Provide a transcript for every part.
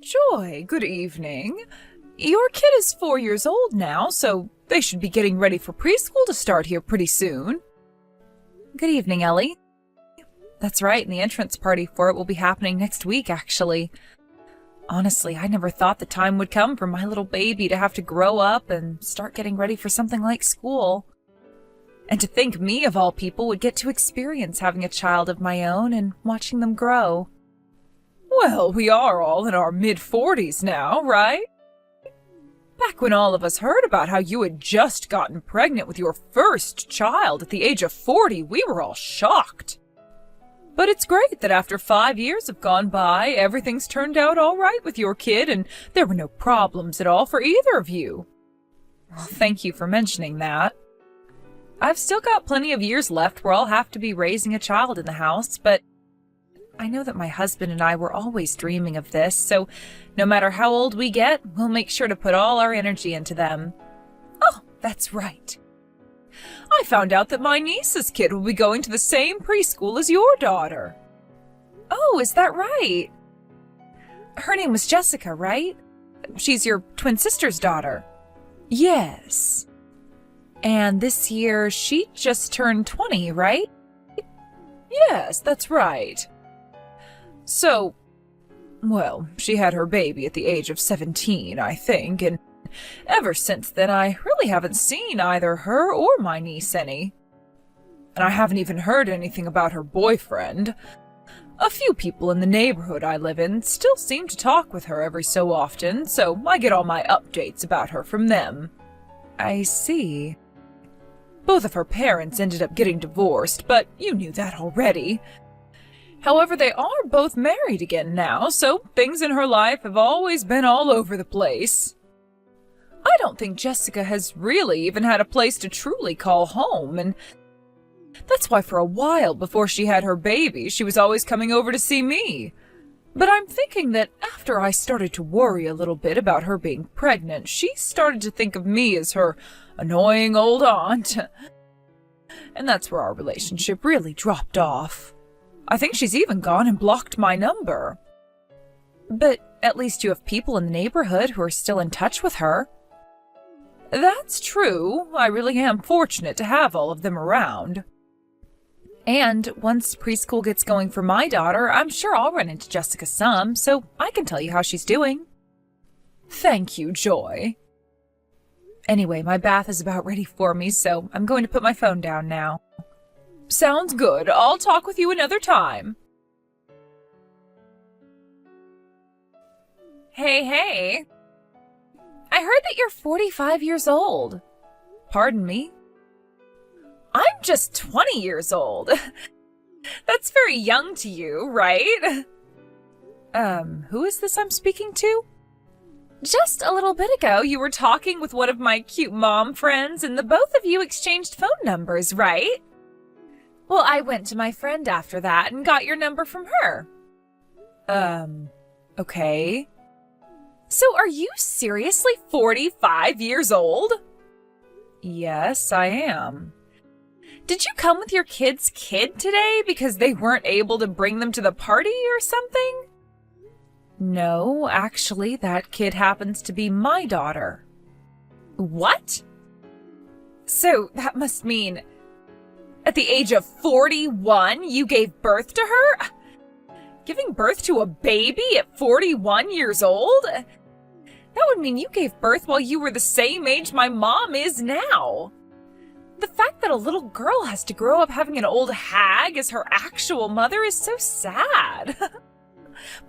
Joy, good evening. Your kid is 4 years old now, so they should be getting ready for preschool to start here pretty soon. Good evening, Ellie. That's right, and the entrance party for it will be happening next week, actually. Honestly, I never thought the time would come for my little baby to have to grow up and start getting ready for something like school. And to think me, of all people, would get to experience having a child of my own and watching them grow. Well, we are all in our mid-40s now, right? Back when all of us heard about how you had just gotten pregnant with your first child at the age of 40, we were all shocked. But it's great that after 5 years have gone by, everything's turned out all right with your kid and there were no problems at all for either of you. Well, thank you for mentioning that. I've still got plenty of years left where I'll have to be raising a child in the house, but I know that my husband and I were always dreaming of this, so no matter how old we get, we'll make sure to put all our energy into them. Oh, that's right. I found out that my niece's kid will be going to the same preschool as your daughter. Oh, is that right? Her name was Jessica, right? She's your twin sister's daughter. Yes. And this year, she just turned 20, right? Yes, that's right. So, well, she had her baby at the age of 17, I think, and ever since then I really haven't seen either her or my niece any. And I haven't even heard anything about her boyfriend. A few people in the neighborhood I live in still seem to talk with her every so often, so I get all my updates about her from them. I see. Both of her parents ended up getting divorced, but you knew that already. However, they are both married again now, so things in her life have always been all over the place. I don't think Jessica has really even had a place to truly call home, and that's why for a while before she had her baby, she was always coming over to see me. But I'm thinking that after I started to worry a little bit about her being pregnant, she started to think of me as her annoying old aunt. And that's where our relationship really dropped off. I think she's even gone and blocked my number. But at least you have people in the neighborhood who are still in touch with her. That's true. I really am fortunate to have all of them around. And once preschool gets going for my daughter, I'm sure I'll run into Jessica some, so I can tell you how she's doing. Thank you, Joy. Anyway, my bath is about ready for me, so I'm going to put my phone down now. Sounds good. I'll talk with you another time. Hey. I heard that you're 45 years old. Pardon me? I'm just 20 years old. That's very young to you, right? Who is this I'm speaking to? Just a little bit ago, you were talking with one of my cute mom friends, and the both of you exchanged phone numbers, right? Well, I went to my friend after that and got your number from her. Okay. So are you seriously 45 years old? Yes, I am. Did you come with your kid's kid today because they weren't able to bring them to the party or something? No, actually, that kid happens to be my daughter. What? So that must mean at the age of 41, you gave birth to her? Giving birth to a baby at 41 years old? That would mean you gave birth while you were the same age my mom is now. The fact that a little girl has to grow up having an old hag as her actual mother is so sad.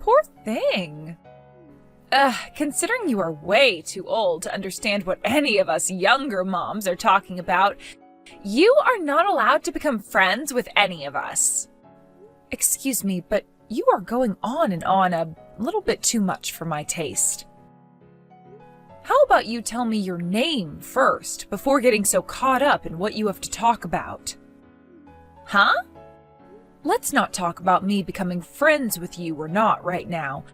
Poor thing. Considering you are way too old to understand what any of us younger moms are talking about, you are not allowed to become friends with any of us. Excuse me, but you are going on and on a little bit too much for my taste. How about you tell me your name first, before getting so caught up in what you have to talk about? Huh? Let's not talk about me becoming friends with you or not right now.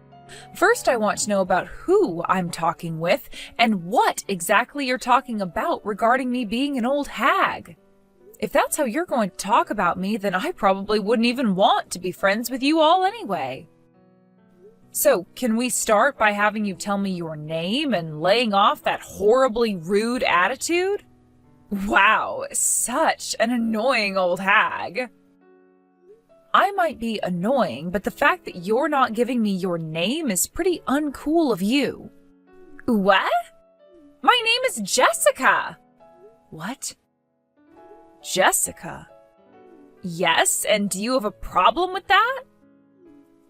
First, I want to know about who I'm talking with and what exactly you're talking about regarding me being an old hag. If that's how you're going to talk about me, then I probably wouldn't even want to be friends with you all anyway. So, can we start by having you tell me your name and laying off that horribly rude attitude? Wow, such an annoying old hag. I might be annoying, but the fact that you're not giving me your name is pretty uncool of you. What? My name is Jessica. What? Jessica? Yes, and do you have a problem with that?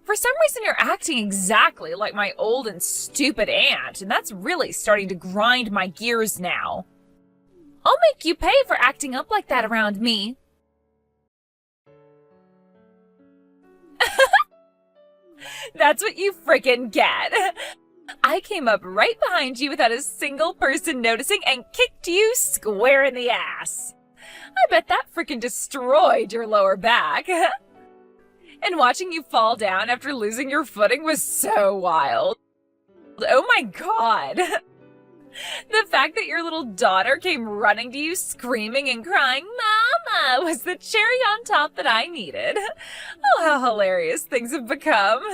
For some reason you're acting exactly like my old and stupid aunt, and that's really starting to grind my gears now. I'll make you pay for acting up like that around me. That's what you frickin' get. I came up right behind you without a single person noticing and kicked you square in the ass. I bet that frickin' destroyed your lower back. And watching you fall down after losing your footing was so wild. Oh my god. The fact that your little daughter came running to you screaming and crying, "Mama," was the cherry on top that I needed. Oh, how hilarious things have become.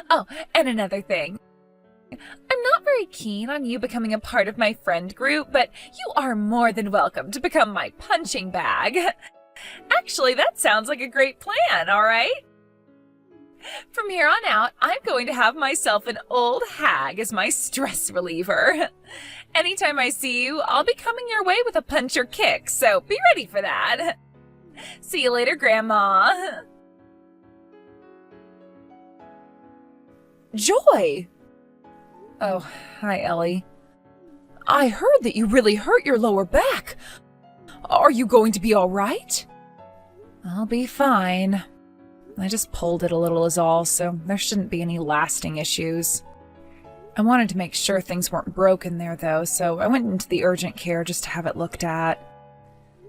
Oh, and another thing. I'm not very keen on you becoming a part of my friend group, but you are more than welcome to become my punching bag. Actually, that sounds like a great plan, all right? From here on out, I'm going to have myself an old hag as my stress reliever. Anytime I see you, I'll be coming your way with a punch or kick, so be ready for that. See you later, Grandma. Joy! Oh, hi, Ellie. I heard that you really hurt your lower back. Are you going to be all right? I'll be fine. I just pulled it a little is all, so there shouldn't be any lasting issues. I wanted to make sure things weren't broken there, though, so I went into the urgent care just to have it looked at.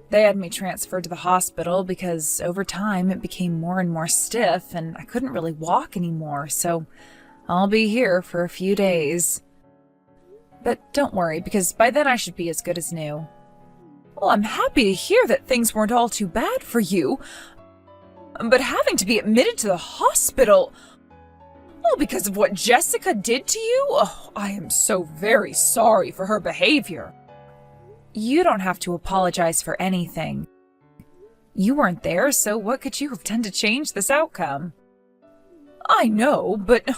They had me transferred to the hospital because over time it became more and more stiff and I couldn't really walk anymore, so I'll be here for a few days. But don't worry, because by then I should be as good as new. Well, I'm happy to hear that things weren't all too bad for you. But having to be admitted to the hospital, all because of what Jessica did to you? Oh, I am so very sorry for her behavior. You don't have to apologize for anything. You weren't there, so what could you have done to change this outcome? I know, but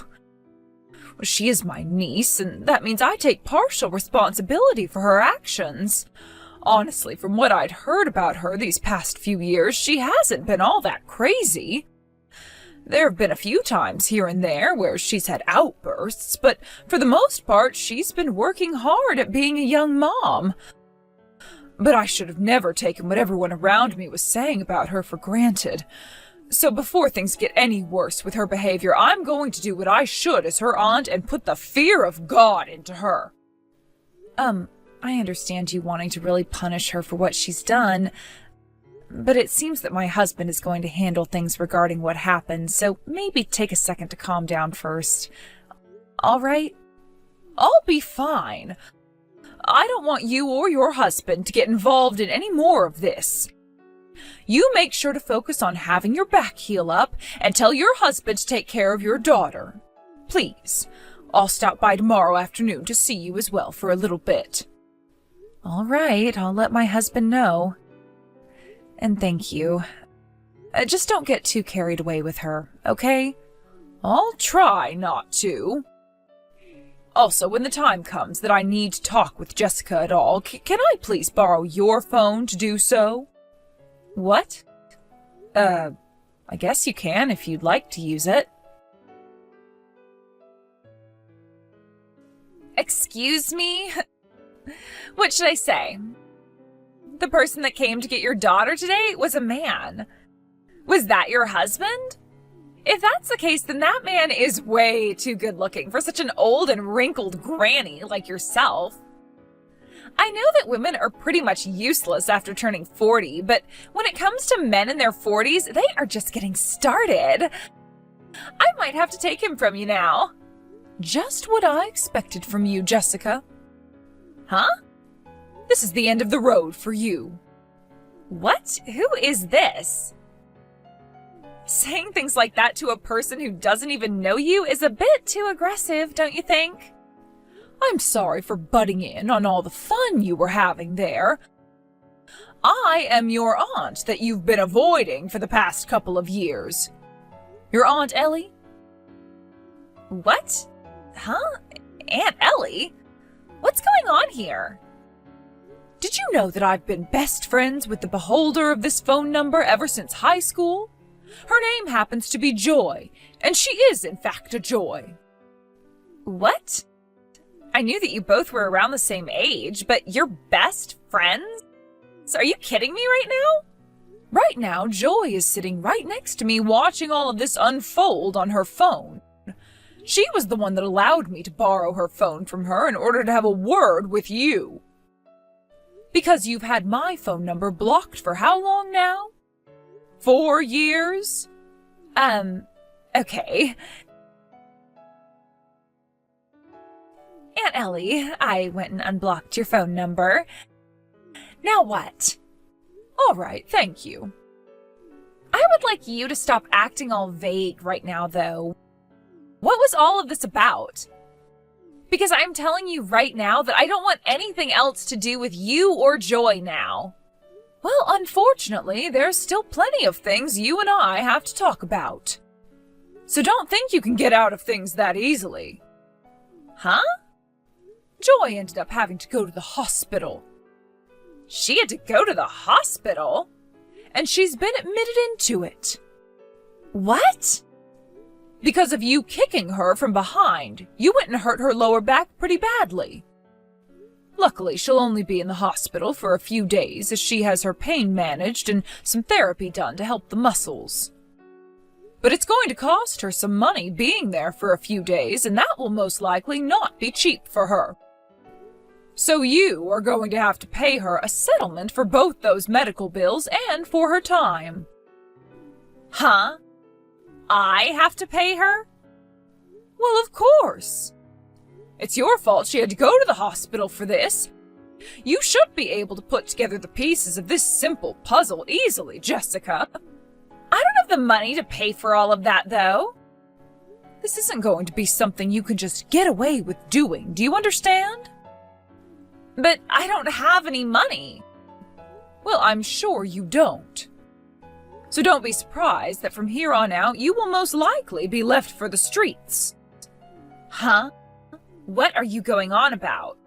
she is my niece, and that means I take partial responsibility for her actions. Honestly, from what I'd heard about her these past few years, she hasn't been all that crazy. There have been a few times here and there where she's had outbursts, but for the most part, she's been working hard at being a young mom. But I should have never taken what everyone around me was saying about her for granted. So before things get any worse with her behavior, I'm going to do what I should as her aunt and put the fear of God into her. I understand you wanting to really punish her for what she's done, but it seems that my husband is going to handle things regarding what happened, so maybe take a second to calm down first. All right? I'll be fine. I don't want you or your husband to get involved in any more of this. You make sure to focus on having your back heal up and tell your husband to take care of your daughter. Please. I'll stop by tomorrow afternoon to see you as well for a little bit. All right, I'll let my husband know. And thank you. Just don't get too carried away with her, okay? I'll try not to. Also, when the time comes that I need to talk with Jessica at all, can I please borrow your phone to do so? What? I guess you can if you'd like to use it. Excuse me? What should I say? The person that came to get your daughter today was a man. Was that your husband? If that's the case, then that man is way too good looking for such an old and wrinkled granny like yourself. I know that women are pretty much useless after turning 40, but when it comes to men in their 40s, they are just getting started. I might have to take him from you now. Just what I expected from you, Jessica. Huh? This is the end of the road for you. What? Who is this? Saying things like that to a person who doesn't even know you is a bit too aggressive, don't you think? I'm sorry for butting in on all the fun you were having there. I am your aunt that you've been avoiding for the past couple of years. Your Aunt Ellie? What? Huh? Aunt Ellie? What's going on here? Did you know that I've been best friends with the beholder of this phone number ever since high school? Her name happens to be Joy, and she is in fact a joy. What? I knew that you both were around the same age, but you're best friends? Are you kidding me right now? Right now, Joy is sitting right next to me watching all of this unfold on her phone. She was the one that allowed me to borrow her phone from her in order to have a word with you. Because you've had my phone number blocked for how long now? 4 years? Okay. Aunt Ellie, I went and unblocked your phone number. Now what? All right, thank you. I would like you to stop acting all vague right now, though. What was all of this about? Because I'm telling you right now that I don't want anything else to do with you or Joy now. Well, unfortunately, there's still plenty of things you and I have to talk about. So don't think you can get out of things that easily. Huh? Joy ended up having to go to the hospital. She had to go to the hospital? And she's been admitted into it. What? Because of you kicking her from behind, you went and hurt her lower back pretty badly. Luckily, she'll only be in the hospital for a few days as she has her pain managed and some therapy done to help the muscles. But it's going to cost her some money being there for a few days, and that will most likely not be cheap for her. So you are going to have to pay her a settlement for both those medical bills and for her time. Huh? I have to pay her? Well, of course. It's your fault she had to go to the hospital for this. You should be able to put together the pieces of this simple puzzle easily, Jessica. I don't have the money to pay for all of that, though. This isn't going to be something you can just get away with doing, do you understand? But I don't have any money. Well, I'm sure you don't. So don't be surprised that from here on out you will most likely be left for the streets. Huh? What are you going on about?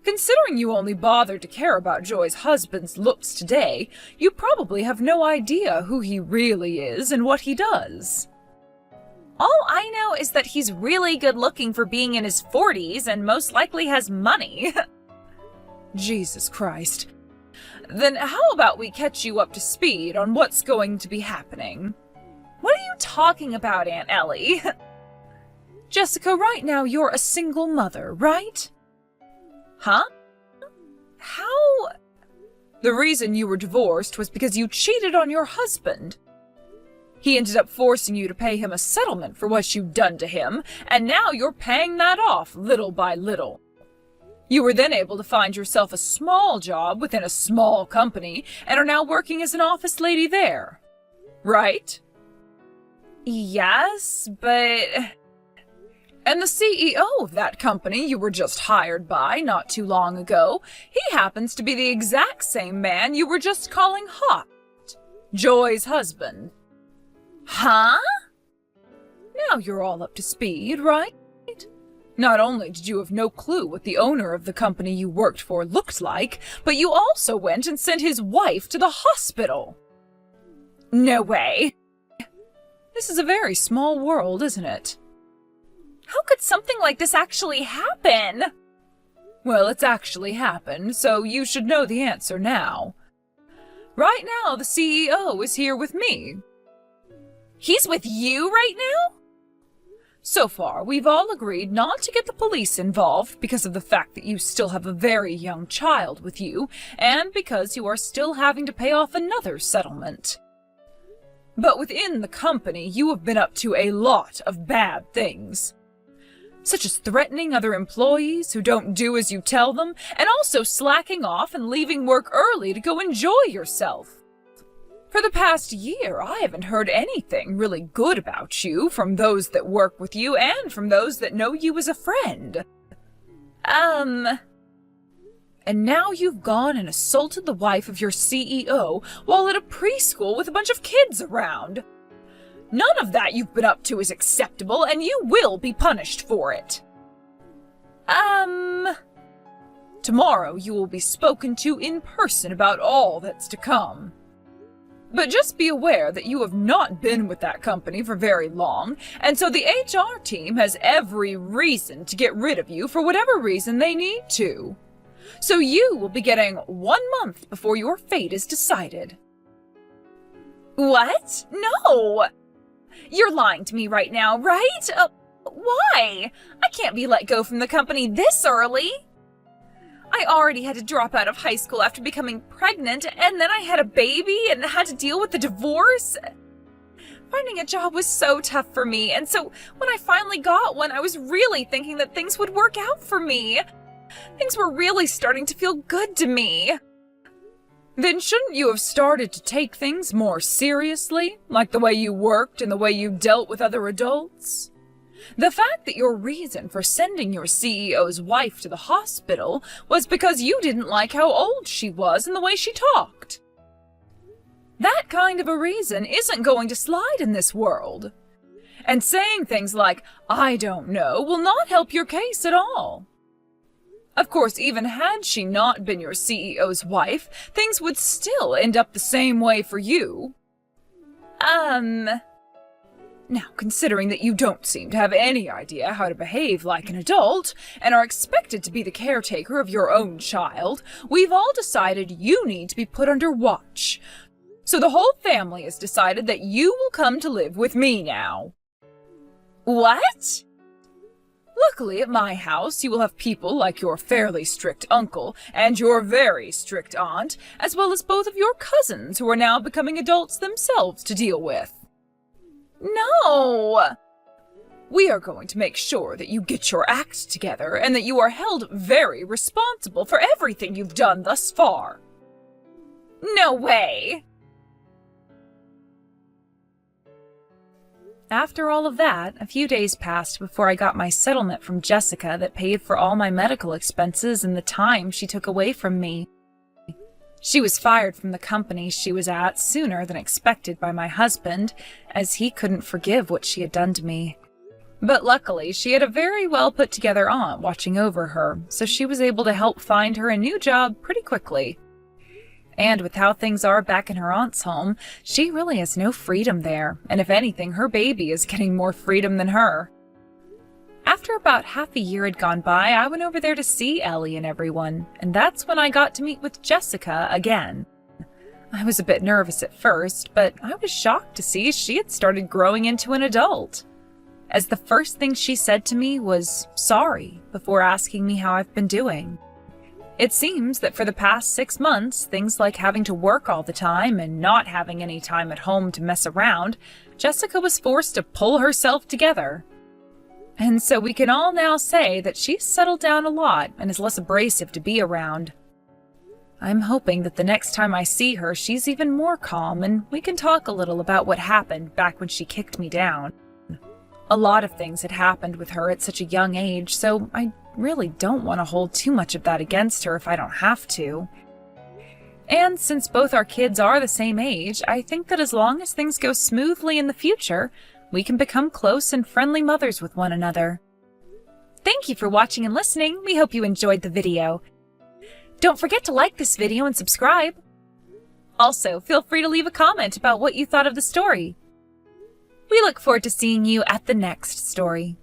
Considering you only bothered to care about Joy's husband's looks today, you probably have no idea who he really is and what he does. All I know is that he's really good looking for being in his 40s and most likely has money. Jesus Christ. Then how about we catch you up to speed on what's going to be happening? What are you talking about, Aunt Ellie? Jessica, right now you're a single mother, right? Huh? How? The reason you were divorced was because you cheated on your husband. He ended up forcing you to pay him a settlement for what you'd done to him, and now you're paying that off little by little. You were then able to find yourself a small job within a small company and are now working as an office lady there. Right? Yes, but... And the CEO of that company you were just hired by not too long ago, he happens to be the exact same man you were just calling hot. Joy's husband. Huh? Now you're all up to speed, right? Not only did you have no clue what the owner of the company you worked for looked like, but you also went and sent his wife to the hospital. No way. This is a very small world, isn't it? How could something like this actually happen? Well, it's actually happened, so you should know the answer now. Right now, the CEO is here with me. He's with you right now? So far, we've all agreed not to get the police involved because of the fact that you still have a very young child with you, and because you are still having to pay off another settlement. But within the company, you have been up to a lot of bad things. Such as threatening other employees who don't do as you tell them, and also slacking off and leaving work early to go enjoy yourself. For the past year, I haven't heard anything really good about you from those that work with you and from those that know you as a friend. And now you've gone and assaulted the wife of your CEO while at a preschool with a bunch of kids around. None of that you've been up to is acceptable, and you will be punished for it. Tomorrow you will be spoken to in person about all that's to come. But just be aware that you have not been with that company for very long, and so the HR team has every reason to get rid of you for whatever reason they need to. So you will be getting 1 month before your fate is decided. What? No! You're lying to me right now, right? Why? I can't be let go from the company this early. I already had to drop out of high school after becoming pregnant, and then I had a baby and had to deal with the divorce. Finding a job was so tough for me, and so when I finally got one, I was really thinking that things would work out for me. Things were really starting to feel good to me. Then shouldn't you have started to take things more seriously, like the way you worked and the way you dealt with other adults? The fact that your reason for sending your CEO's wife to the hospital was because you didn't like how old she was and the way she talked. That kind of a reason isn't going to slide in this world. And saying things like, "I don't know," will not help your case at all. Of course, even had she not been your CEO's wife, things would still end up the same way for you. Now, considering that you don't seem to have any idea how to behave like an adult, and are expected to be the caretaker of your own child, we've all decided you need to be put under watch. So the whole family has decided that you will come to live with me now. What? Luckily, at my house, you will have people like your fairly strict uncle and your very strict aunt, as well as both of your cousins who are now becoming adults themselves to deal with. No! We are going to make sure that you get your act together and that you are held very responsible for everything you've done thus far. No way! After all of that, a few days passed before I got my settlement from Jessica that paid for all my medical expenses and the time she took away from me. She was fired from the company she was at sooner than expected by my husband, as he couldn't forgive what she had done to me. But luckily, she had a very well put-together aunt watching over her, so she was able to help find her a new job pretty quickly. And with how things are back in her aunt's home, she really has no freedom there, and if anything, her baby is getting more freedom than her. After about half a year had gone by, I went over there to see Ellie and everyone, and that's when I got to meet with Jessica again. I was a bit nervous at first, but I was shocked to see she had started growing into an adult, as the first thing she said to me was sorry before asking me how I've been doing. It seems that for the past 6 months, things like having to work all the time and not having any time at home to mess around, Jessica was forced to pull herself together. And so we can all now say that she's settled down a lot and is less abrasive to be around. I'm hoping that the next time I see her, she's even more calm and we can talk a little about what happened back when she kicked me down. A lot of things had happened with her at such a young age, so I really don't want to hold too much of that against her if I don't have to. And since both our kids are the same age, I think that as long as things go smoothly in the future, we can become close and friendly mothers with one another. Thank you for watching and listening. We hope you enjoyed the video. Don't forget to like this video and subscribe. Also, feel free to leave a comment about what you thought of the story. We look forward to seeing you at the next story.